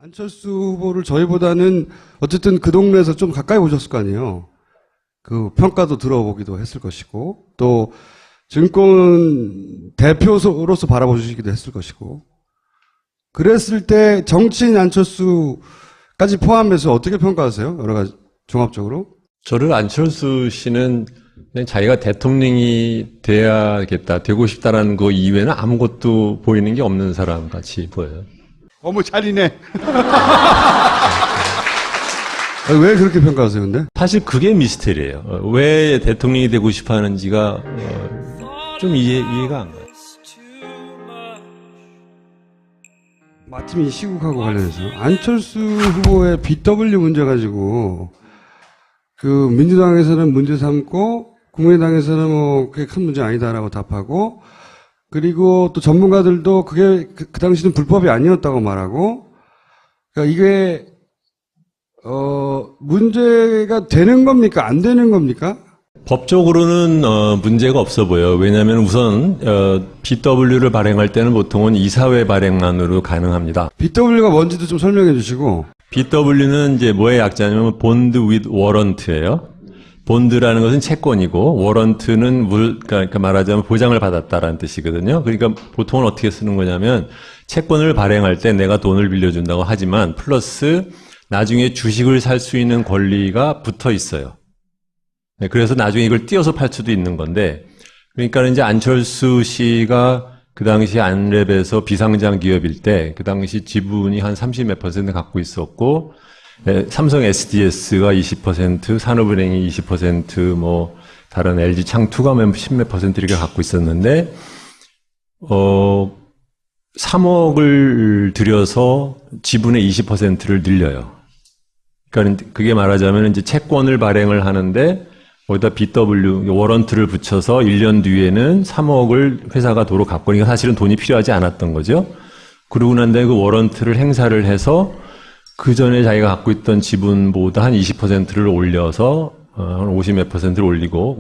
안철수 후보를 저희보다는 어쨌든 그 동네에서 좀 가까이 보셨을 거 아니에요. 그 평가도 들어보기도 했을 것이고, 또 증권 대표로서 바라보시기도 했을 것이고, 그랬을 때 정치인 안철수까지 포함해서 어떻게 평가하세요? 여러 가지 종합적으로? 저를 안철수 씨는 그냥 자기가 대통령이 돼야겠다, 되고 싶다라는 거 이외에는 아무것도 보이는 게 없는 사람 같이 보여요. 어머, 잘이네. 왜 그렇게 평가하세요, 근데? 사실 그게 미스테리예요. 왜 대통령이 되고 싶어 하는지가 좀 이해가 안 가요. 마침 이 시국하고 관련해서 안철수 후보의 BW 문제 가지고 그 민주당에서는 문제 삼고 국민의당에서는 뭐 그게 큰 문제 아니다라고 답하고, 그리고 또 전문가들도 그게 그 당시는 불법이 아니었다고 말하고, 그러니까 이게 문제가 되는 겁니까? 안 되는 겁니까? 법적으로는 문제가 없어 보여요. 왜냐하면 우선 BW를 발행할 때는 보통은 이사회 발행만으로 가능합니다. BW가 뭔지도 좀 설명해 주시고. BW는 이제 뭐의 약자냐면 본드 with 워런트예요. 본드라는 것은 채권이고 워런트는 그러니까 말하자면 보장을 받았다라는 뜻이거든요. 그러니까 보통은 어떻게 쓰는 거냐면 채권을 발행할 때 내가 돈을 빌려준다고 하지만 플러스 나중에 주식을 살 수 있는 권리가 붙어 있어요. 네, 그래서 나중에 이걸 띄어서 팔 수도 있는 건데, 그러니까 이제 안철수 씨가 그 당시 안랩에서 비상장 기업일 때, 그 당시 지분이 한 30 몇 % 갖고 있었고, 삼성 SDS가 20%, 산업은행이 20%, 뭐, 다른 LG 창투가 10 몇 % 이렇게 갖고 있었는데, 3억을 들여서 지분의 20%를 늘려요. 그러니까 그게 말하자면 이제 채권을 발행을 하는데, 거기다 BW, 워런트를 붙여서 1년 뒤에는 3억을 회사가 도로 갚고, 그러니까 사실은 돈이 필요하지 않았던 거죠. 그러고 난 다음에 그 워런트를 행사를 해서 그 전에 자기가 갖고 있던 지분보다 한 20%를 올려서 한 50 몇 %를 올리고,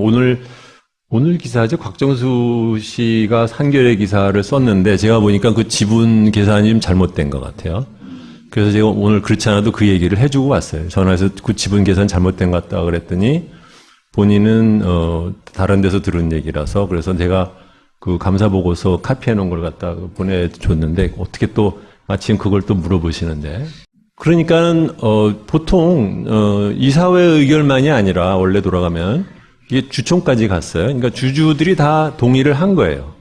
오늘 기사죠. 곽정수 씨가 한겨레 기사를 썼는데 제가 보니까 그 지분 계산이 좀 잘못된 것 같아요. 그래서 제가 오늘 그렇지 않아도 그 얘기를 해주고 왔어요. 전화해서 그 지분 계산 잘못된 것 같다 그랬더니 본인은 다른 데서 들은 얘기라서, 그래서 제가 그 감사 보고서 카피해 놓은 걸 갖다 보내줬는데 어떻게 또 마침 그걸 또 물어보시는데, 그러니까는 보통 이사회 의결만이 아니라 원래 돌아가면 이게 주총까지 갔어요. 그러니까 주주들이 다 동의를 한 거예요.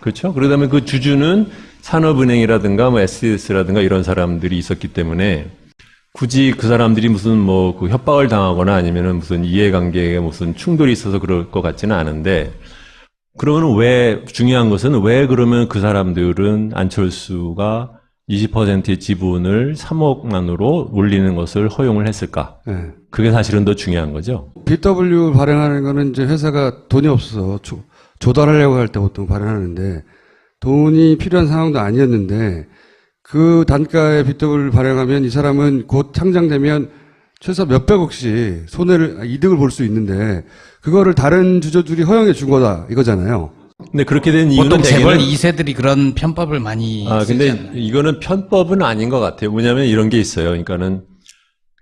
그렇죠? 그러다면 그 주주는 산업은행이라든가 뭐 SDS라든가 이런 사람들이 있었기 때문에 굳이 그 사람들이 무슨 뭐 그 협박을 당하거나 아니면은 무슨 이해관계에 무슨 충돌이 있어서 그럴 것 같지는 않은데, 그러면 왜, 중요한 것은 왜 그러면 그 사람들은 안철수가 20%의 지분을 3억만으로 올리는 것을 허용을 했을까? 네. 그게 사실은 더 중요한 거죠. BW 발행하는 거는 이제 회사가 돈이 없어서 조달하려고 할 때 보통 발행하는데, 돈이 필요한 상황도 아니었는데, 그 단가의 BW를 발행하면 이 사람은 곧 상장되면 최소 몇백억씩 이득을 볼 수 있는데, 그거를 다른 주주들이 허용해 준 거다, 이거잖아요. 근데 그렇게 된 이유는 보통 재벌 2세들이 그런 편법을 많이 근데 쓰잖아요. 이거는 편법은 아닌 것 같아요. 뭐냐면 이런 게 있어요. 그러니까는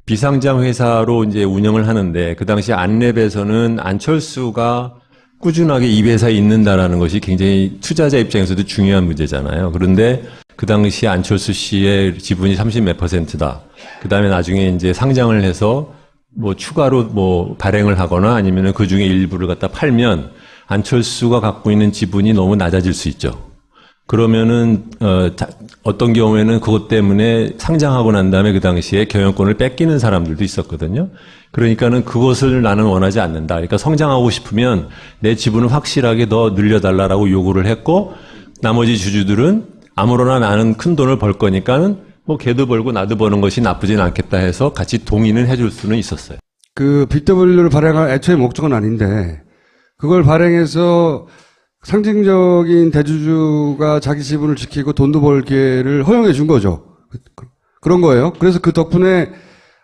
비상장 회사로 이제 운영을 하는데, 그 당시 안랩에서는 안철수가 꾸준하게 이 회사에 있는다라는 것이 굉장히 투자자 입장에서도 중요한 문제잖아요. 그런데 그 당시 안철수 씨의 지분이 30 몇 %다. 그 다음에 나중에 이제 상장을 해서 뭐 추가로 뭐 발행을 하거나 아니면은 그 중에 일부를 갖다 팔면 안철수가 갖고 있는 지분이 너무 낮아질 수 있죠. 그러면은 어떤 경우에는 그것 때문에 상장하고 난 다음에 그 당시에 경영권을 뺏기는 사람들도 있었거든요. 그러니까는 그것을 나는 원하지 않는다. 그러니까 성장하고 싶으면 내 지분을 확실하게 더 늘려달라고 요구를 했고, 나머지 주주들은 아무로나 나는 큰 돈을 벌 거니까는 뭐 걔도 벌고 나도 버는 것이 나쁘진 않겠다 해서 같이 동의는 해줄 수는 있었어요. 그 BW를 발행할 애초에 목적은 아닌데, 그걸 발행해서 상징적인 대주주가 자기 지분을 지키고 돈도 벌 기회를 허용해 준 거죠. 그런 거예요. 그래서 그 덕분에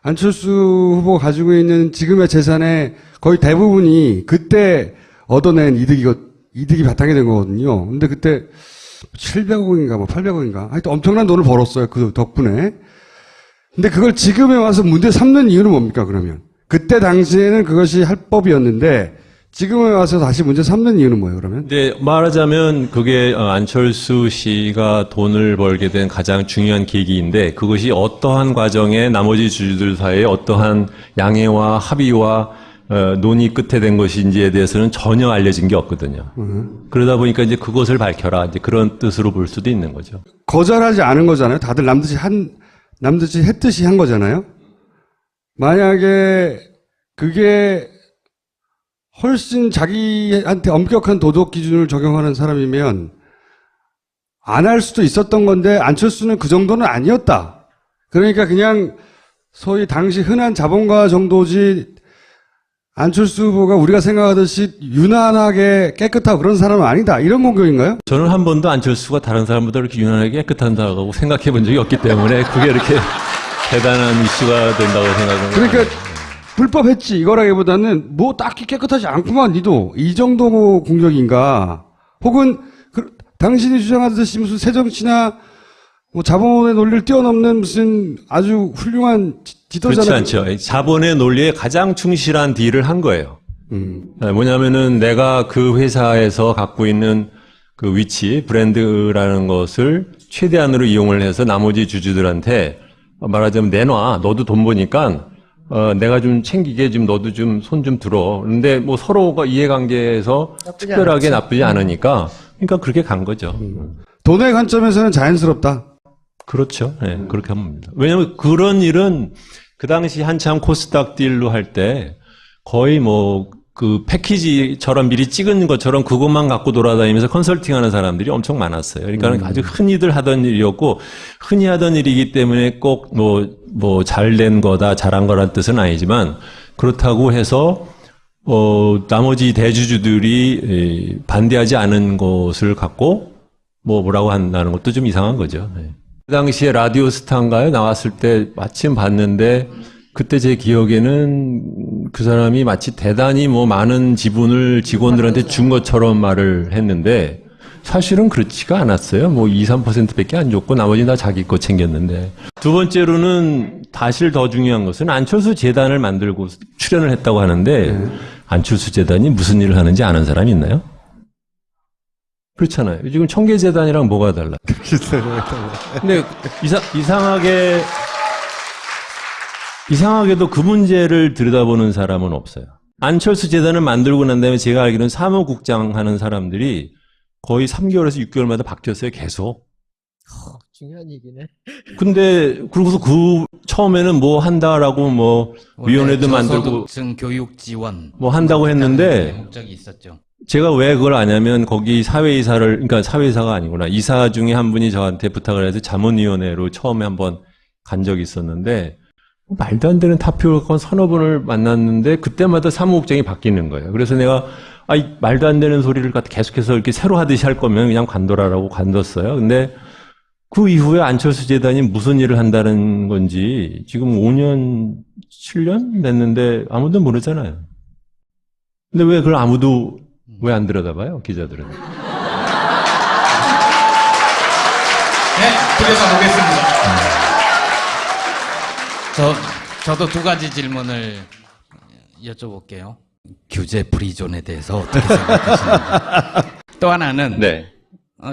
안철수 후보가 가지고 있는 지금의 재산의 거의 대부분이 그때 얻어낸 이득이 바탕이 된 거거든요. 근데 그때 700억인가 뭐 800억인가 하여튼 엄청난 돈을 벌었어요. 그 덕분에. 근데 그걸 지금에 와서 문제 삼는 이유는 뭡니까, 그러면? 그때 당시에는 그것이 합법이었는데, 지금에 와서 다시 문제 삼는 이유는 뭐예요, 그러면? 근데 말하자면 그게 안철수 씨가 돈을 벌게 된 가장 중요한 계기인데 그것이 어떠한 과정에 나머지 주주들 사이에 어떠한 양해와 합의와 논의 끝에 된 것인지에 대해서는 전혀 알려진 게 없거든요. 그러다 보니까 이제 그것을 밝혀라. 이제 그런 뜻으로 볼 수도 있는 거죠. 거절하지 않은 거잖아요. 다들 남듯이 했듯이 한 거잖아요. 만약에 그게 훨씬 자기한테 엄격한 도덕 기준을 적용하는 사람이면 안 할 수도 있었던 건데 안철수는 그 정도는 아니었다. 그러니까 그냥 소위 당시 흔한 자본가 정도지 안철수 후보가 우리가 생각하듯이 유난하게 깨끗하고 그런 사람은 아니다. 이런 공격인가요? 저는 한 번도 안철수가 다른 사람보다 이렇게 유난하게 깨끗하다고 생각해 본 적이 없기 때문에 그게 이렇게 대단한 이슈가 된다고 생각합니다. 그러니까 불법했지 이거라기보다는 뭐 딱히 깨끗하지 않구만 니도 이 정도 공격인가 혹은 당신이 주장하듯이 무슨 새정치나 뭐 자본의 논리를 뛰어넘는 무슨 아주 훌륭한 지도자나 그렇지 않죠. 자본의 논리에 가장 충실한 딜을 한 거예요. 뭐냐면은 내가 그 회사에서 갖고 있는 그 위치, 브랜드라는 것을 최대한으로 이용을 해서 나머지 주주들한테 말하자면 내놔. 너도 돈 버니까 내가 좀 챙기게 좀 너도 좀 손 좀 들어. 근데 뭐 서로가 이해관계에서 특별하게 나쁘지 않으니까 그러니까 그렇게 간 거죠. 돈의 관점에서는 자연스럽다. 그렇죠. 네, 그렇게 합니다. 왜냐하면 그런 일은 그 당시 한참 코스닥 딜로 할 때 거의 뭐 그 패키지처럼 미리 찍은 것처럼 그것만 갖고 돌아다니면서 컨설팅하는 사람들이 엄청 많았어요. 그러니까 아주 흔히들 하던 일이었고 흔히 하던 일이기 때문에 꼭 뭐 잘된 거다 잘한 거란 뜻은 아니지만 그렇다고 해서 나머지 대주주들이 반대하지 않은 것을 갖고 뭐라고 한다는 것도 좀 이상한 거죠. 네. 그 당시에 라디오 스타인가요? 나왔을 때 마침 봤는데 그때 제 기억에는 그 사람이 마치 대단히 뭐 많은 지분을 직원들한테 준 것처럼 말을 했는데 사실은 그렇지가 않았어요. 뭐 2, 3%밖에 안 줬고 나머지 다 자기 거 챙겼는데. 두 번째로는 사실 더 중요한 것은 안철수 재단을 만들고 출연을 했다고 하는데 안철수 재단이 무슨 일을 하는지 아는 사람이 있나요? 그렇잖아요. 지금 청계재단이랑 뭐가 달라? 근데 이상하게도 그 문제를 들여다보는 사람은 없어요. 안철수 재단을 만들고 난 다음에 제가 알기로는 사무국장 하는 사람들이 거의 3개월에서 6개월마다 바뀌었어요, 계속. 중요한 얘기네. 근데, 그러고서 처음에는 뭐 한다라고 뭐, 위원회도 만들고. 저소득층 교육 지원. 뭐 한다고 했는데. 목적이 있었죠. 제가 왜 그걸 아냐면 거기 그러니까 사회이사가 아니구나. 이사 중에 한 분이 저한테 부탁을 해서 자문위원회로 처음에 한번 간 적이 있었는데, 말도 안 되는 타표를 갖고 서너 번을 만났는데 그때마다 사무국장이 바뀌는 거예요. 그래서 내가 이 말도 안 되는 소리를 갖다 계속해서 이렇게 새로 하듯이 할 거면 그냥 관둬라라고 관뒀어요. 근데 그 이후에 안철수 재단이 무슨 일을 한다는 건지 지금 5년, 7년 됐는데 아무도 모르잖아요. 근데 왜 그걸 아무도 왜 안 들여다봐요, 기자들은? 네, 들여다보겠습니다. 저도 두 가지 질문을 여쭤볼게요. 규제 프리존에 대해서 어떻게 생각하시는지. 또 하나는 네.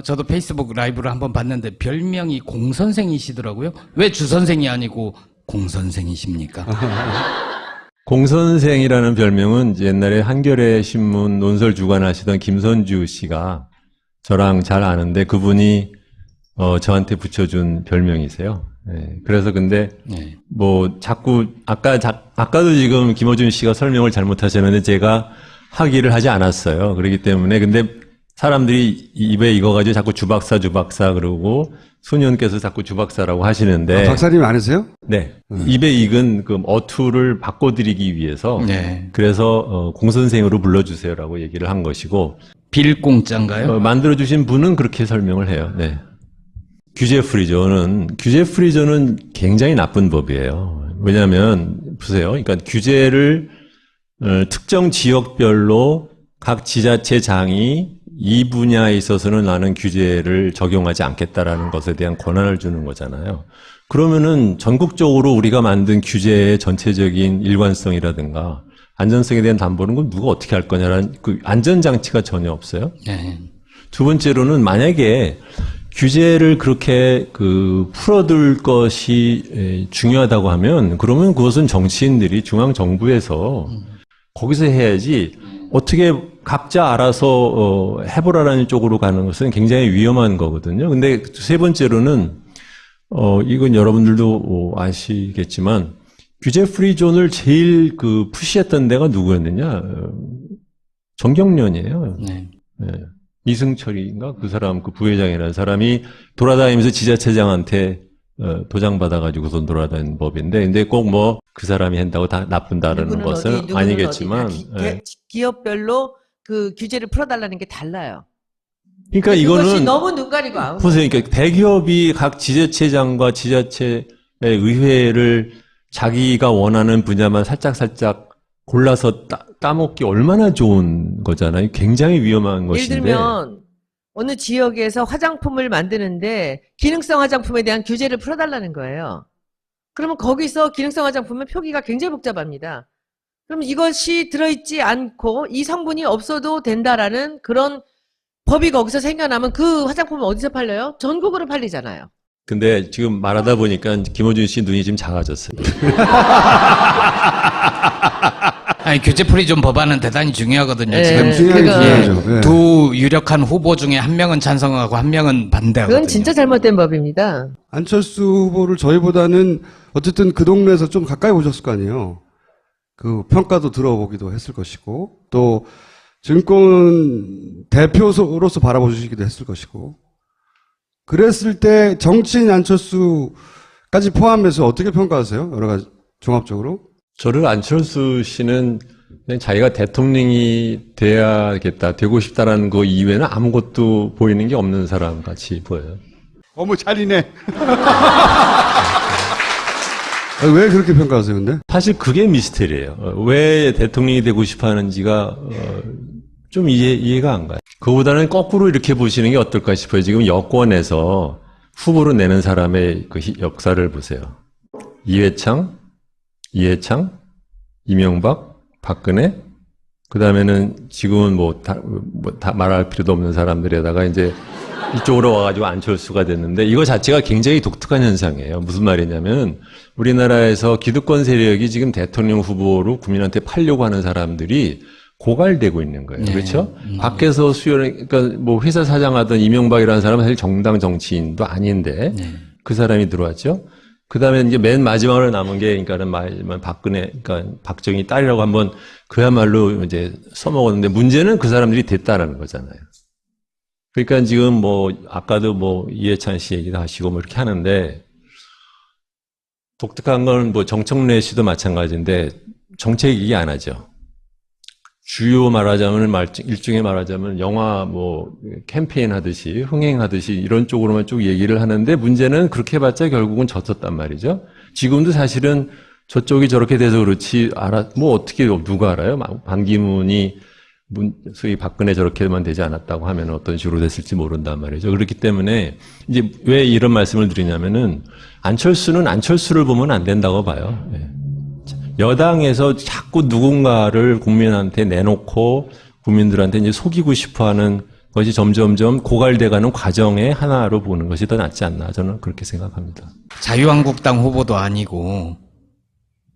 저도 페이스북 라이브를 한번 봤는데 별명이 공선생이시더라고요. 왜 주선생이 아니고 공선생이십니까? 공선생이라는 별명은 옛날에 한겨레 신문 논설 주관하시던 김선주 씨가 저랑 잘 아는데 그분이 저한테 붙여준 별명이세요. 네, 그래서 근데 네. 뭐 자꾸 아까도 지금 김어준 씨가 설명을 잘못하셨는데 제가 하기를 하지 않았어요. 그렇기 때문에 근데 사람들이 입에 익어가지고 자꾸 주박사 그러고 소년께서 자꾸 주박사라고 하시는데 박사님 아니세요? 네. 입에 익은 그 어투를 바꿔드리기 위해서 네. 그래서 공선생으로 불러주세요라고 얘기를 한 것이고 빌공짜인가요? 만들어주신 분은 그렇게 설명을 해요. 네. 규제 프리존은 굉장히 나쁜 법이에요. 왜냐하면 보세요. 그러니까 규제를 특정 지역별로 각 지자체장이 이 분야에 있어서는 나는 규제를 적용하지 않겠다라는 것에 대한 권한을 주는 거잖아요. 그러면은 전국적으로 우리가 만든 규제의 전체적인 일관성이라든가 안전성에 대한 담보는 건 누가 어떻게 할 거냐라는 그 안전장치가 전혀 없어요. 네. 두 번째로는 만약에 규제를 그렇게 풀어둘 것이 중요하다고 하면 그러면 그것은 정치인들이 중앙정부에서 거기서 해야지 어떻게 각자 알아서 해보라라는 쪽으로 가는 것은 굉장히 위험한 거거든요. 근데 세 번째로는 이건 여러분들도 아시겠지만 규제 프리존을 제일 푸시했던 데가 누구였느냐? 정경련이에요. 네. 네. 이승철인가? 그 사람, 그 부회장이라는 사람이 돌아다니면서 지자체장한테 도장 받아가지고선 돌아다니는 법인데, 근데 꼭 뭐 그 사람이 한다고 다 나쁜다라는 누구는 것은 어디, 누구는 아니겠지만, 어디. 예. 기업별로 그 규제를 풀어달라는 게 달라요. 그러니까 그것이 이거는 너무 눈 가리고 아웃. 보세요. 그러니까 대기업이 각 지자체장과 지자체의 의회를 자기가 원하는 분야만 살짝 골라서 따먹기 얼마나 좋은 거잖아요. 굉장히 위험한 예를 것인데. 들면 어느 지역에서 화장품을 만드는데 기능성 화장품에 대한 규제를 풀어달라는 거예요. 그러면 거기서 기능성 화장품은 표기가 굉장히 복잡합니다. 그럼 이것이 들어있지 않고 이 성분이 없어도 된다라는 그런 법이 거기서 생겨나면 그 화장품은 어디서 팔려요? 전국으로 팔리잖아요. 근데 지금 말하다 보니까 김어준 씨 눈이 지금 작아졌어요. 아니, 규제 프리존 법안은 대단히 중요하거든요. 네, 지금 중요하죠. 예. 두 유력한 후보 중에 한 명은 찬성하고 한 명은 반대하거든요. 그건 진짜 잘못된 법입니다. 안철수 후보를 저희보다는 어쨌든 그 동네에서 좀 가까이 보셨을 거 아니에요. 그 평가도 들어보기도 했을 것이고, 또 증권 대표로서 바라보시기도 했을 것이고, 그랬을 때 정치인 안철수까지 포함해서 어떻게 평가하세요? 여러 가지 종합적으로? 저를 안철수 씨는 그냥 자기가 대통령이 돼야겠다, 되고 싶다라는 거 이외에는 아무것도 보이는 게 없는 사람 같이 보여요. 어머, 잘이네. 왜 그렇게 평가하세요, 근데? 사실 그게 미스터리예요. 왜 대통령이 되고 싶어 하는지가 좀 이해가 안 가요. 그보다는 거꾸로 이렇게 보시는 게 어떨까 싶어요. 지금 여권에서 후보로 내는 사람의 그 역사를 보세요. 이해창, 이명박, 박근혜, 그 다음에는 지금은 다 말할 필요도 없는 사람들에다가 이제 이쪽으로 와가지고 안철수가 됐는데 이거 자체가 굉장히 독특한 현상이에요. 무슨 말이냐면 우리나라에서 기득권 세력이 지금 대통령 후보로 국민한테 팔려고 하는 사람들이 고갈되고 있는 거예요. 네. 그렇죠? 밖에서 그러니까 뭐 회사 사장하던 이명박이라는 사람은 사실 정당 정치인도 아닌데 그 사람이 들어왔죠. 그 다음에 이제 맨 마지막으로 남은 게, 그러니까는 박근혜, 그러니까 박정희 딸이라고 한번 그야말로 이제 써먹었는데 문제는 그 사람들이 됐다라는 거잖아요. 그러니까 지금 아까도 이해찬 씨 얘기도 하시고 이렇게 하는데 독특한 건 정청래 씨도 마찬가지인데 정책 얘기 안 하죠. 주요 일종의 말하자면 영화 캠페인 하듯이 흥행하듯이 이런 쪽으로만 쭉 얘기를 하는데 문제는 그렇게 해봤자 결국은 졌었단 말이죠. 지금도 사실은 저쪽이 저렇게 돼서 그렇지 어떻게 누가 알아요? 반기문이 소위 박근혜 저렇게만 되지 않았다고 하면 어떤 식으로 됐을지 모른단 말이죠. 그렇기 때문에 이제 왜 이런 말씀을 드리냐면은 안철수는 안철수를 보면 안 된다고 봐요. 예. 여당에서 자꾸 누군가를 국민한테 내놓고 국민들한테 이제 속이고 싶어하는 것이 점점점 고갈돼가는 과정의 하나로 보는 것이 더 낫지 않나 저는 그렇게 생각합니다. 자유한국당 후보도 아니고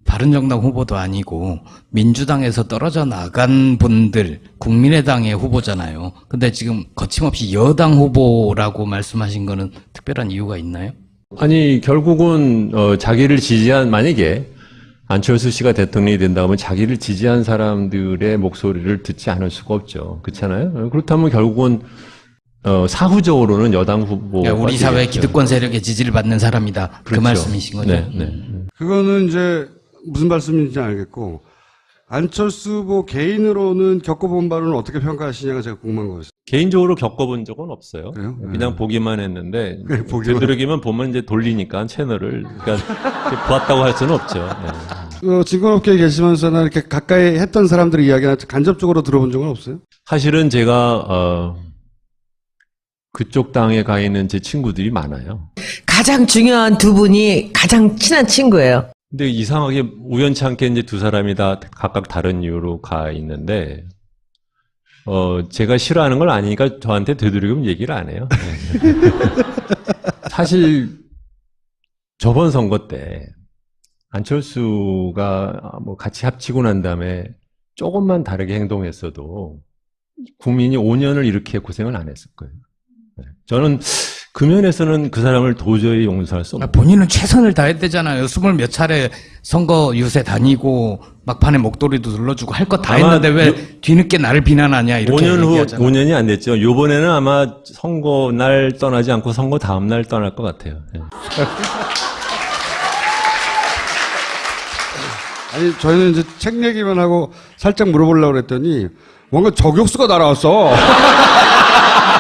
바른정당 후보도 아니고 민주당에서 떨어져 나간 분들 국민의당의 후보잖아요. 근데 지금 거침없이 여당 후보라고 말씀하신 거는 특별한 이유가 있나요? 아니 결국은 자기를 지지한 만약에 안철수 씨가 대통령이 된다고 하면 자기를 지지한 사람들의 목소리를 듣지 않을 수가 없죠. 그렇잖아요. 그렇다면 결국은 사후적으로는 여당 후보 그러니까 우리 사회 기득권 세력의 지지를 받는 사람이다. 그렇죠. 그 말씀이신 거죠? 네. 그거는 이제 무슨 말씀인지 알겠고, 안철수 후보 개인으로는 겪어본 바로는 어떻게 평가하시냐가 제가 궁금한 거였어요. 개인적으로 겪어본 적은 없어요. 그래요? 그냥 보기만 했는데 네, 보기만. 되도록이면 보면 이제 돌리니까 채널을 그러니까 보았다고 할 수는 없죠. 네. 증권업계에 계시면서나 이렇게 가까이 했던 사람들의 이야기나 간접적으로 들어본 적은 없어요? 사실은 제가 그쪽 당에 가 있는 제 친구들이 많아요. 가장 중요한 두 분이 가장 친한 친구예요. 근데 이상하게 우연치 않게 이제 두 사람이 다 각각 다른 이유로 가 있는데, 제가 싫어하는 걸 아니니까 저한테 되도록이면 얘기를 안 해요. 사실, 저번 선거 때, 안철수가 뭐 같이 합치고 난 다음에 조금만 다르게 행동했어도 국민이 5년을 이렇게 고생을 안 했을 거예요. 저는 그 면에서는 그 사람을 도저히 용서할 수 없는. 본인은 최선을 다했대잖아요. 20몇 차례 선거 유세 다니고 막판에 목도리도 눌러주고 할 거 다 아마 했는데 왜 뒤늦게 나를 비난하냐 이렇게 5년 후, 얘기하잖아요. 5년이 안 됐죠. 요번에는 아마 선거 날 떠나지 않고 선거 다음 날 떠날 것 같아요. 예. 아니, 저희는 이제 책 얘기만 하고 살짝 물어보려고 그랬더니 뭔가 저격수가 날아왔어.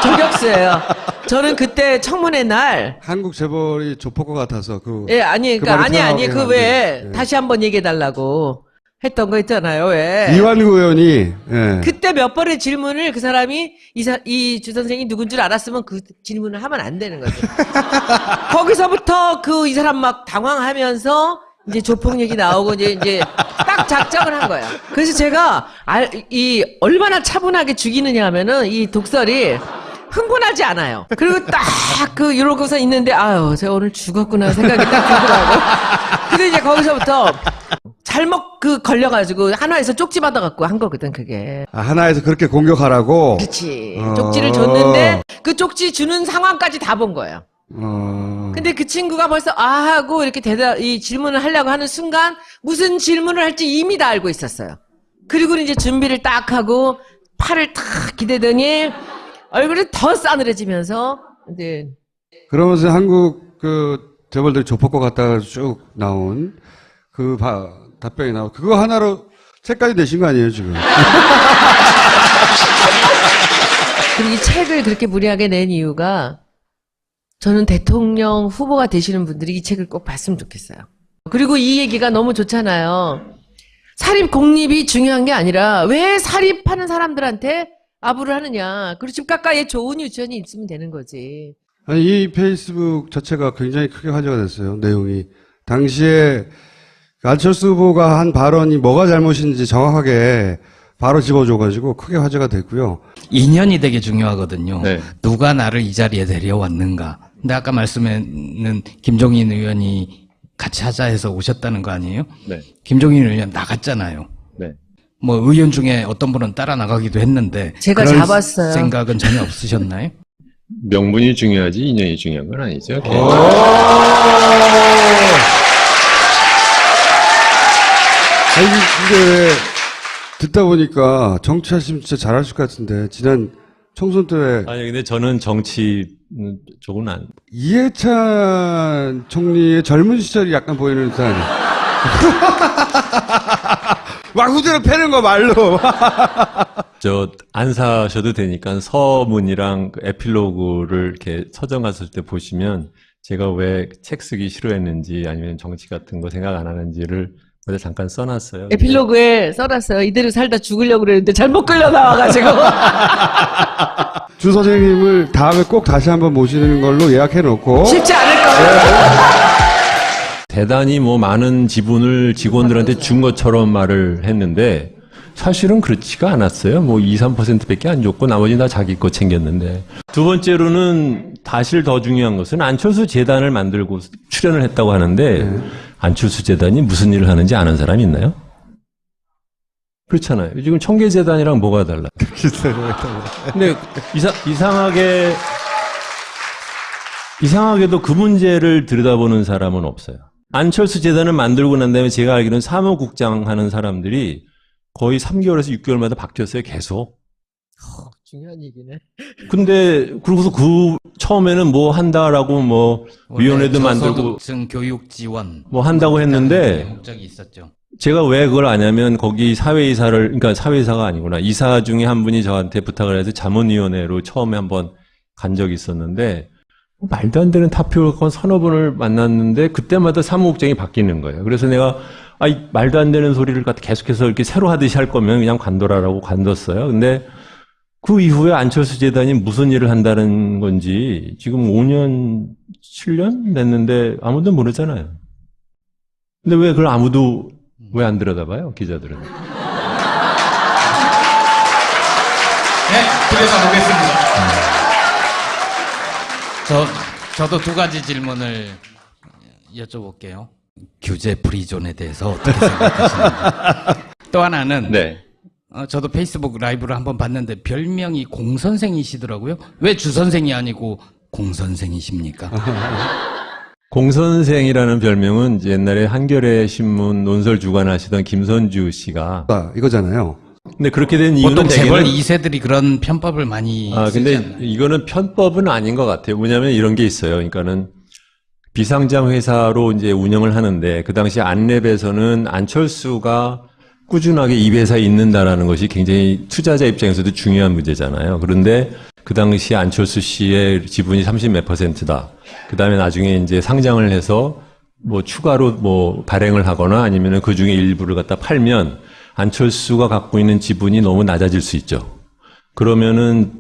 저격수예요. 저는 그때 청문회 날 한국 재벌이 조폭과 같아서 예, 아니, 그 그러니까, 말이 아니, 생각하게 그 왜, 만드는, 예. 다시 한번 얘기해달라고 했던 거 있잖아요, 왜. 이완구 의원이 예. 그때 몇 번의 질문을 그 사람이 이 주 선생이 누군 줄 알았으면 그 질문을 하면 안 되는 거죠. 거기서부터 이 사람 막 당황하면서 이제 조폭 얘기 나오고 이제 딱 작정을 한 거예요. 그래서 제가 얼마나 차분하게 죽이느냐 하면은 이 독설이 흥분하지 않아요. 그리고 딱 이러고서 있는데 아유, 제가 오늘 죽었구나 생각이 딱 들더라고. 근데 이제 거기서부터 잘못 걸려가지고 하나에서 쪽지 받아갖고 한 거거든, 그게. 아, 하나에서 그렇게 공격하라고. 그렇지. 쪽지를 줬는데 그 쪽지 주는 상황까지 다 본 거예요. 근데 그 친구가 벌써 하고 이렇게 이 질문을 하려고 하는 순간 무슨 질문을 할지 이미 다 알고 있었어요. 그리고 이제 준비를 딱 하고 팔을 탁 기대더니 얼굴이 더 싸늘해지면서 이제 그러면서 한국 재벌들이 조폭과 같다가 쭉 나온 답변이 나오고 그거 하나로 책까지 내신 거 아니에요 지금? 그리고 이 책을 그렇게 무리하게 낸 이유가 저는 대통령 후보가 되시는 분들이 이 책을 꼭 봤으면 좋겠어요. 그리고 이 얘기가 너무 좋잖아요. 사립 공립이 중요한 게 아니라 왜 사립하는 사람들한테 아부를 하느냐. 그리고 집 가까이에 좋은 유치원이 있으면 되는 거지. 아니, 이 페이스북 자체가 굉장히 크게 화제가 됐어요. 내용이. 당시에 안철수 후보가 한 발언이 뭐가 잘못인지 정확하게 바로 집어줘가지고 크게 화제가 됐고요. 인연이 되게 중요하거든요. 네. 누가 나를 이 자리에 데려왔는가. 근데 아까 말씀에는 김종인 의원이 같이 하자 해서 오셨다는 거 아니에요? 네. 김종인 의원 나갔잖아요. 네. 뭐 의원 중에 어떤 분은 따라 나가기도 했는데 제가 그럴 잡았어요. 생각은 전혀 없으셨나요? 명분이 중요하지 인연이 중요한 건 아니죠. 아니, 근데 왜 듣다 보니까 정치하시면 진짜 잘하실 것 같은데 지난 총선 때 아니 근데 저는 정치 쪽은 안. 이해찬 총리의 젊은 시절이 약간 보이는 듯한 막 후드를 패는 거 말로 안 사셔도 되니까 서문이랑 그 에필로그를 이렇게 서점 갔을 때 보시면 제가 왜 책 쓰기 싫어했는지 아니면 정치 같은 거 생각 안 하는지를 어제 잠깐 써놨어요. 에필로그에 써놨어요. 이대로 살다 죽으려고 그랬는데 잘못 끌려 나와가지고. 주 선생님을 다음에 꼭 다시 한번 모시는 걸로 예약해 놓고 쉽지 않을 거예요. 대단히 뭐 많은 지분을 직원들한테 준 것처럼 말을 했는데 사실은 그렇지가 않았어요. 뭐 2, 3%밖에 안 줬고 나머지는 다 자기 거 챙겼는데. 두 번째로는 사실 더 중요한 것은 안철수 재단을 만들고 출연을 했다고 하는데 안철수 재단이 무슨 일을 하는지 아는 사람이 있나요? 그렇잖아요. 지금 청계재단이랑 뭐가 달라? 근데 이상하게도 그 문제를 들여다보는 사람은 없어요. 안철수 재단을 만들고 난 다음에 제가 알기로는 사무국장 하는 사람들이 거의 3개월에서 6개월마다 바뀌었어요, 계속. 중요한 얘기네. 근데, 그러고서 처음에는 뭐 한다라고 뭐, 위원회도 만들고, 저소득층 교육 지원. 뭐 한다고 했는데, 목적이 있었죠. 제가 왜 그걸 아냐면, 거기 그러니까 사회이사가 아니구나. 이사 중에 한 분이 저한테 부탁을 해서 자문위원회로 처음에 한번 간 적이 있었는데, 말도 안 되는 타표를 갖고 서너 번을 만났는데, 그때마다 사무국장이 바뀌는 거예요. 그래서 내가, 이 말도 안 되는 소리를 갖다 계속해서 이렇게 새로 하듯이 할 거면 그냥 관둬라라고 관뒀어요. 근데 그 이후에 안철수 재단이 무슨 일을 한다는 건지 지금 5년, 7년 됐는데 아무도 모르잖아요. 근데 왜 그걸 아무도 왜 안 들여다봐요, 기자들은? 네, 들여다보겠습니다. 저도 두 가지 질문을 여쭤볼게요. 규제 프리존에 대해서 어떻게 생각하시는지. 또 하나는 네. 저도 페이스북 라이브를 한번 봤는데 별명이 공선생이시더라고요. 왜 주선생이 아니고 공선생이십니까? 공선생이라는 별명은 이제 옛날에 한겨레 신문 논설 주관하시던 김선주 씨가 이거잖아요. 근데 그렇게 된 이유는 보통 재벌 대개는 2세들이 그런 편법을 많이 쓰지 근데 않나요? 이거는 편법은 아닌 것 같아요. 뭐냐면 이런 게 있어요. 그러니까는 비상장 회사로 이제 운영을 하는데 그 당시 안랩에서는 안철수가 꾸준하게 이 회사에 있는다라는 것이 굉장히 투자자 입장에서도 중요한 문제잖아요. 그런데 그 당시 안철수 씨의 지분이 30몇 %다. 그 다음에 나중에 이제 상장을 해서 뭐 추가로 뭐 발행을 하거나 아니면은 그 중에 일부를 갖다 팔면 안철수가 갖고 있는 지분이 너무 낮아질 수 있죠. 그러면은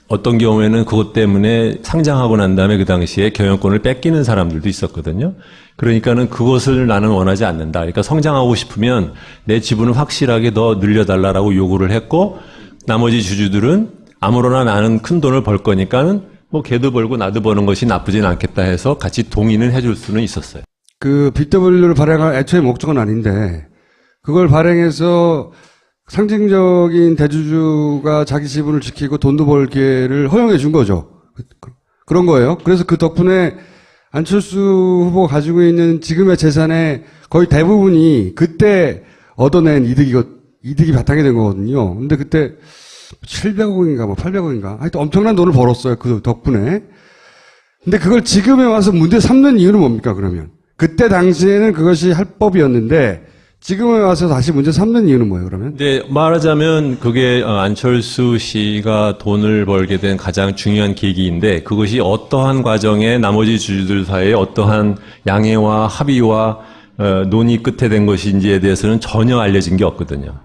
어떤 경우에는 그것 때문에 상장하고 난 다음에 그 당시에 경영권을 뺏기는 사람들도 있었거든요. 그러니까는 그것을 나는 원하지 않는다. 그러니까 성장하고 싶으면 내 지분을 확실하게 더 늘려달라고 요구를 했고 나머지 주주들은 아무로나 나는 큰 돈을 벌 거니까는 뭐 걔도 벌고 나도 버는 것이 나쁘진 않겠다 해서 같이 동의는 해줄 수는 있었어요. 그 BW를 발행할 애초에 목적은 아닌데 그걸 발행해서 상징적인 대주주가 자기 지분을 지키고 돈도 벌 기회를 허용해 준 거죠. 그런 거예요. 그래서 그 덕분에 안철수 후보가 가지고 있는 지금의 재산의 거의 대부분이 그때 얻어낸 이득이 바탕이 된 거거든요. 근데 그때 700억인가 뭐 800억인가 하여튼 엄청난 돈을 벌었어요. 그 덕분에. 근데 그걸 지금에 와서 문제 삼는 이유는 뭡니까 그러면? 그때 당시에는 그것이 합법이었는데 지금에 와서 다시 문제 삼는 이유는 뭐예요, 그러면? 근데 말하자면 그게 안철수 씨가 돈을 벌게 된 가장 중요한 계기인데 그것이 어떠한 과정에 나머지 주주들 사이에 어떠한 양해와 합의와 논의 끝에 된 것인지에 대해서는 전혀 알려진 게 없거든요.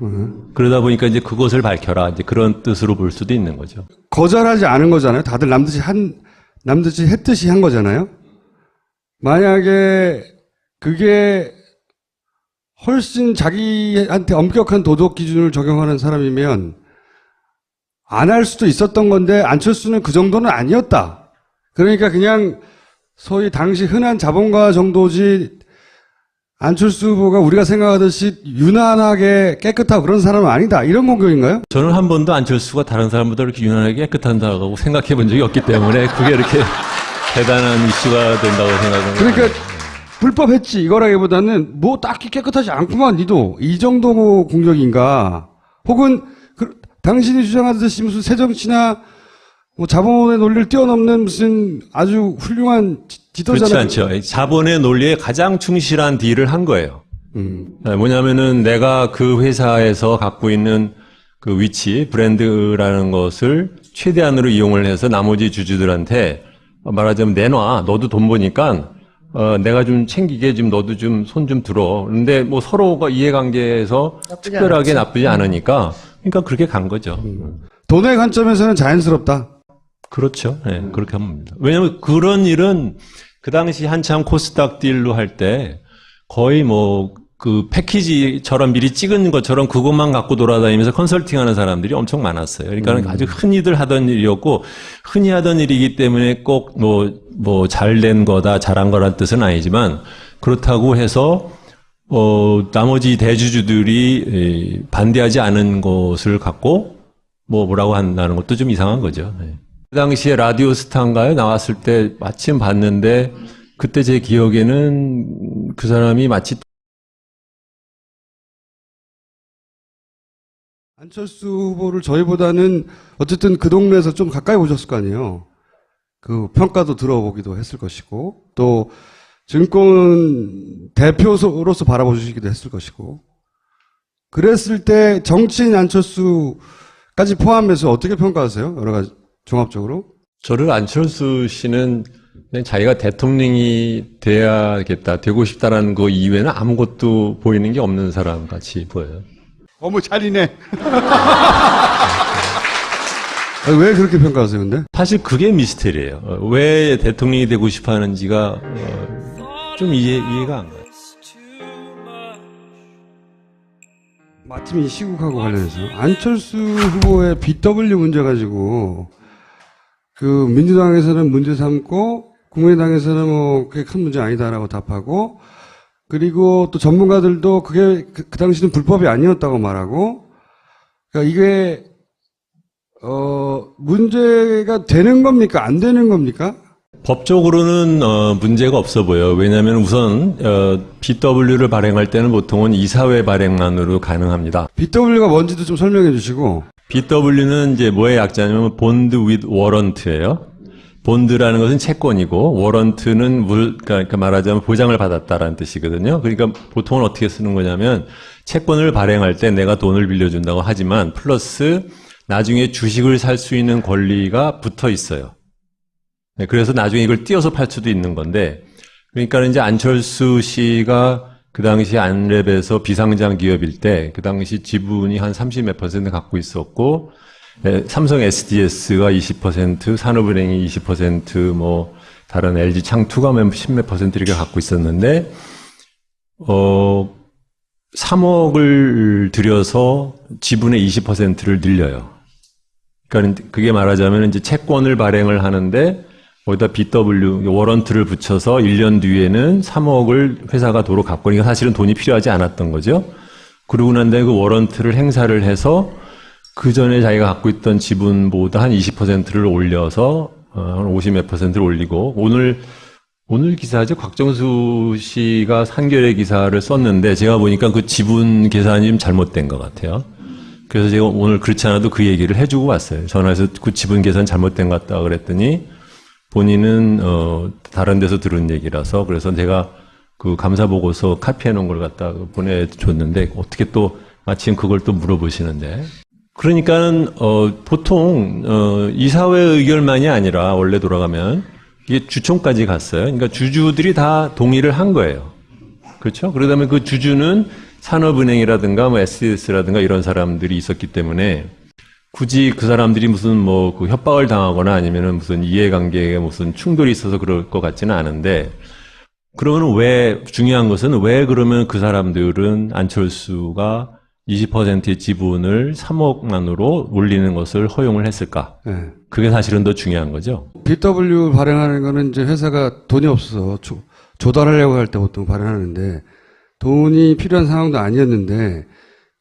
그러다 보니까 이제 그것을 밝혀라. 이제 그런 뜻으로 볼 수도 있는 거죠. 거절하지 않은 거잖아요. 다들 남듯이 했듯이 한 거잖아요. 만약에 그게 훨씬 자기한테 엄격한 도덕 기준을 적용하는 사람이면 안 할 수도 있었던 건데 안철수는 그 정도는 아니었다. 그러니까 그냥 소위 당시 흔한 자본가 정도지 안철수 후보가 우리가 생각하듯이 유난하게 깨끗하고 그런 사람은 아니다. 이런 공격인가요? 저는 한 번도 안철수가 다른 사람보다 이렇게 유난하게 깨끗한다고 생각해 본 적이 없기 때문에 그게 이렇게 대단한 이슈가 된다고 생각합니다. 그러니까 불법했지 이거라기보다는 뭐 딱히 깨끗하지 않구만 니도 이 정도 공격인가 혹은 당신이 주장하듯이 무슨 새정치나 뭐 자본의 논리를 뛰어넘는 무슨 아주 훌륭한 지도자나 그렇지 않죠. 자본의 논리에 가장 충실한 딜을 한 거예요. 뭐냐면은 내가 그 회사에서 갖고 있는 그 위치, 브랜드라는 것을 최대한으로 이용을 해서 나머지 주주들한테 말하자면 내놔. 너도 돈 버니까 내가 좀 챙기게 좀 너도 좀 손 좀 들어. 근데 뭐 서로가 이해관계에서 특별하게 나쁘지 않으니까 그러니까 그렇게 간 거죠. 돈의 관점에서는 자연스럽다. 그렇죠. 네, 그렇게 합니다. 왜냐하면 그런 일은 그 당시 한참 코스닥 딜로 할 때 거의 뭐 그 패키지처럼 미리 찍은 것처럼 그것만 갖고 돌아다니면서 컨설팅하는 사람들이 엄청 많았어요. 그러니까 아주 흔히들 하던 일이었고 흔히 하던 일이기 때문에 꼭 뭐 잘된 거다 잘한 거란 뜻은 아니지만 그렇다고 해서 나머지 대주주들이 반대하지 않은 것을 갖고 뭐라고 한다는 것도 좀 이상한 거죠. 네. 그 당시에 라디오 스타인가요? 나왔을 때 마침 봤는데 그때 제 기억에는 그 사람이 마치 안철수 후보를 저희보다는 어쨌든 그 동네에서 좀 가까이 보셨을 거 아니에요. 그 평가도 들어보기도 했을 것이고 또 증권 대표로서 바라보시기도 했을 것이고 그랬을 때 정치인 안철수까지 포함해서 어떻게 평가하세요? 여러 가지 종합적으로? 저를 안철수 씨는 그냥 자기가 대통령이 돼야겠다, 되고 싶다라는 거 이외에는 아무것도 보이는 게 없는 사람 같이 보여요. 어머 잘이네. 왜 그렇게 평가하세요, 근데? 사실 그게 미스테리예요. 왜 대통령이 되고 싶어 하는지가 좀 이해가 안 가요. 마침 이 시국하고 관련해서 안철수 후보의 BW 문제 가지고 그 민주당에서는 문제 삼고 국민의당에서는 뭐 그게 큰 문제 아니다라고 답하고 그리고 또 전문가들도 그게 그 당시는 불법이 아니었다고 말하고 그러니까 이게 문제가 되는 겁니까? 안 되는 겁니까? 법적으로는 문제가 없어 보여요. 왜냐하면 우선 BW를 발행할 때는 보통은 이사회 발행만으로 가능합니다. BW가 뭔지도 좀 설명해 주시고. BW는 이제 뭐의 약자냐면 본드 with 워런트예요. 본드라는 것은 채권이고 워런트는 그러니까 말하자면 보장을 받았다라는 뜻이거든요. 그러니까 보통은 어떻게 쓰는 거냐면 채권을 발행할 때 내가 돈을 빌려준다고 하지만 플러스 나중에 주식을 살 수 있는 권리가 붙어 있어요. 네, 그래서 나중에 이걸 띄어서 팔 수도 있는 건데, 그러니까 이제 안철수 씨가 그 당시 안랩에서 비상장 기업일 때, 그 당시 지분이 한 30 몇 % 갖고 있었고, 삼성 SDS가 20%, 산업은행이 20%, 뭐, 다른 LG 창투가 10몇 % 이렇게 갖고 있었는데, 3억을 들여서 지분의 20%를 늘려요. 그러니까 그게 말하자면 이제 채권을 발행을 하는데, 거기다 BW, 워런트를 붙여서 1년 뒤에는 3억을 회사가 도로 갖고, 그러니까 사실은 돈이 필요하지 않았던 거죠. 그러고 난 다음에 그 워런트를 행사를 해서 그 전에 자기가 갖고 있던 지분보다 한 20%를 올려서, 한 50 몇 %를 올리고, 오늘 기사죠. 곽정수 씨가 한겨레 기사를 썼는데, 제가 보니까 그 지분 계산이 좀 잘못된 것 같아요. 그래서 제가 오늘 그렇지 않아도 그 얘기를 해주고 왔어요. 전화해서 그 지분 계산 잘못된 것 같다 그랬더니, 본인은 다른 데서 들은 얘기라서 그래서 제가 그 감사 보고서 카피해 놓은 걸 갖다 보내줬는데 어떻게 또 마침 그걸 또 물어보시는데 그러니까는 보통 이사회 의결만이 아니라 원래 돌아가면 이게 주총까지 갔어요. 그러니까 주주들이 다 동의를 한 거예요. 그렇죠? 그러다면 그 주주는 산업은행이라든가 뭐 SDS라든가 이런 사람들이 있었기 때문에 굳이 그 사람들이 무슨 뭐 그 협박을 당하거나 아니면은 무슨 이해관계에 무슨 충돌이 있어서 그럴 것 같지는 않은데 그러면 왜 중요한 것은 왜 그러면 그 사람들은 안철수가 20%의 지분을 3억만으로 올리는 것을 허용을 했을까? 네. 그게 사실은 더 중요한 거죠. BW 발행하는 거는 이제 회사가 돈이 없어서 조달하려고 할 때 보통 발행하는데 돈이 필요한 상황도 아니었는데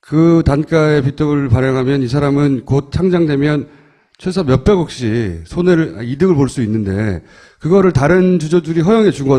그 단가의 BW를 발행하면 이 사람은 곧 상장되면 최소 몇백억씩 이득을 볼 수 있는데 그거를 다른 주주들이 허용해 준 거다.